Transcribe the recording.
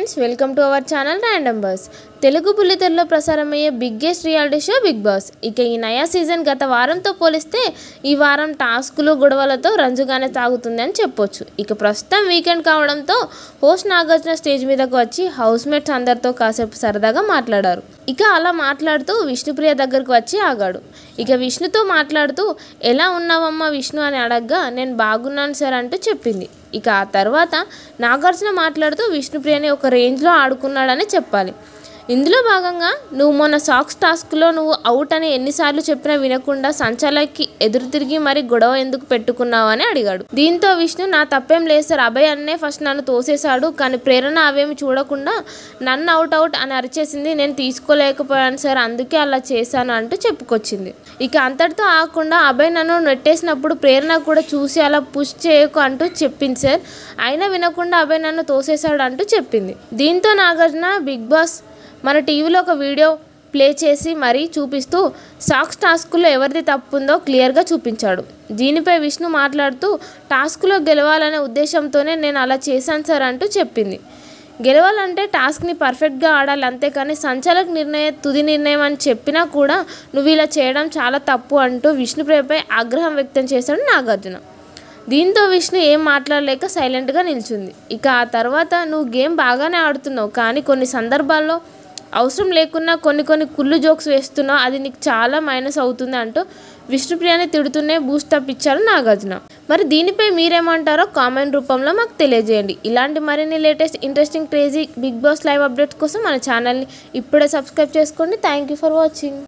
Friends, welcome to our channel random buzz. Telugu బుల్లితెరలో ప్రసారమయ్యే biggest reality show Bigg Boss. ఇక ఈ నయా సీజన్ గత వారంతో పోలిస్తే ఈ వారం టాస్కులు గొడవలతో రంజుగానే తాగుతుంది అని చెప్పొచ్చు. ఇక ప్రస్తుతం వీకెండ్ కావడంతో హోస్ట్ నాగార్జున స్టేజ్ మీదకు వచ్చి హౌస్ మేట్స్ అందరితో కాసేపు సరదాగా మాట్లాడారు. ఇక అలా మాట్లాడుతూ విష్ణుప్రియ దగ్గరకు వచ్చి ఆగాడు. ఇక విష్ణుతో మాట్లాడుతూ ఎలా ఉన్నావమ్మా విష్ణు అని అడగ్గా నేను బాగున్నాను సార్ అంటూ చెప్పింది. ఇక ఆ తర్వాత నాగార్జున మాట్లాడుతూ విష్ణుప్రియని ఒక రేంజ్లో ఆడుకున్నాడని చెప్పాలి. ఇందులో భాగంగా నువ్వు మొన్న సాక్స్ టాస్క్లో నువ్వు అవుట్ అని ఎన్నిసార్లు చెప్పినా వినకుండా సంచాలకి ఎదురు తిరిగి మరి గొడవ ఎందుకు పెట్టుకున్నావు అని అడిగాడు. దీంతో విష్ణు నా తప్పేం లేదు సార్, అభయ్ అన్నే ఫస్ట్ నన్ను తోసేశాడు, కానీ ప్రేరణ అవేమి చూడకుండా నన్ను అవుట్ అని అరిచేసింది, నేను తీసుకోలేకపోయాను సార్, అందుకే అలా చేశాను అంటూ చెప్పుకొచ్చింది. ఇక అంతటితో ఆగకుండా అభయ్ నన్ను నెట్టేసినప్పుడు ప్రేరణ కూడా చూసి అలా పుష్ చేయకు అంటూ చెప్పింది సార్, అయినా వినకుండా అభయ్ నన్ను తోసేశాడు అంటూ చెప్పింది. దీంతో నాగార్జున బిగ్ బాస్ మన టీవీలో ఒక వీడియో ప్లే చేసి మరీ చూపిస్తూ సాక్స్ టాస్కులో ఎవరిది తప్పు ఉందో క్లియర్గా చూపించాడు. దీనిపై విష్ణు మాట్లాడుతూ టాస్క్లో గెలవాలనే ఉద్దేశంతోనే నేను అలా చేశాను సార్ అంటూ చెప్పింది. గెలవాలంటే టాస్క్ని పర్ఫెక్ట్గా ఆడాలి, అంతేకాని సంచాలక తుది నిర్ణయం అని చెప్పినా కూడా నువ్వు ఇలా చేయడం చాలా తప్పు అంటూ విష్ణుప్రియపై ఆగ్రహం వ్యక్తం చేశాడు నాగార్జున. దీంతో విష్ణు ఏం మాట్లాడలేక సైలెంట్గా నిల్చుంది. ఇక ఆ తర్వాత నువ్వు గేమ్ బాగానే ఆడుతున్నావు, కానీ కొన్ని సందర్భాల్లో అవసరం లేకున్నా కొన్ని కుళ్ళు జోక్స్ వేస్తున్నావు, అది నీకు చాలా మైనస్ అవుతుంది అంటూ విష్ణుప్రియని తిడుతూనే బూస్టప్ ఇచ్చారు నాగార్జున. మరి దీనిపై మీరేమంటారో కామెంట్ రూపంలో మాకు తెలియజేయండి. ఇలాంటి మరిన్ని latest interesting crazy Bigg Boss live updates కోసం మన ఛానల్ని ఇప్పుడే సబ్స్క్రైబ్ చేసుకోండి. Thank you for watching.